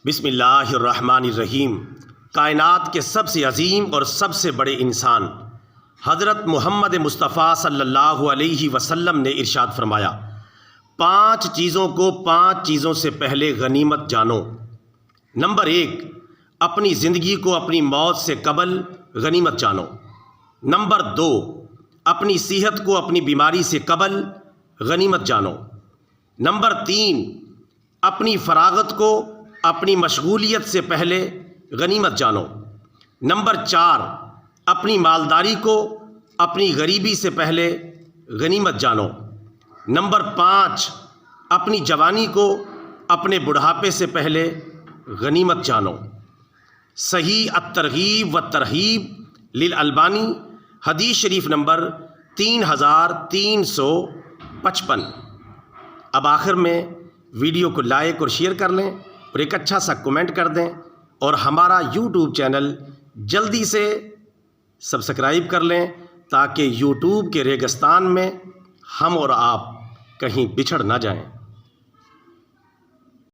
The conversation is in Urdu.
بسم اللہ الرحمن الرحیم۔ کائنات کے سب سے عظیم اور سب سے بڑے انسان حضرت محمد مصطفیٰ صلی اللہ علیہ وسلم نے ارشاد فرمایا، 5 چیزوں کو 5 چیزوں سے پہلے غنیمت جانو۔ نمبر 1، اپنی زندگی کو اپنی موت سے قبل غنیمت جانو۔ نمبر 2، اپنی صحت کو اپنی بیماری سے قبل غنیمت جانو۔ نمبر 3، اپنی فراغت کو اپنی مشغولیت سے پہلے غنیمت جانو۔ نمبر 4، اپنی مالداری کو اپنی غریبی سے پہلے غنیمت جانو۔ نمبر 5، اپنی جوانی کو اپنے بڑھاپے سے پہلے غنیمت جانو۔ صحیح الترغیب والترہیب للالبانی، حدیث شریف نمبر 3355۔ اب آخر میں ویڈیو کو لائک اور شیئر کر لیں اور ایک اچھا سا کمنٹ کر دیں، اور ہمارا یوٹیوب چینل جلدی سے سبسکرائب کر لیں تاکہ یوٹیوب کے ریگستان میں ہم اور آپ کہیں بچھڑ نہ جائیں۔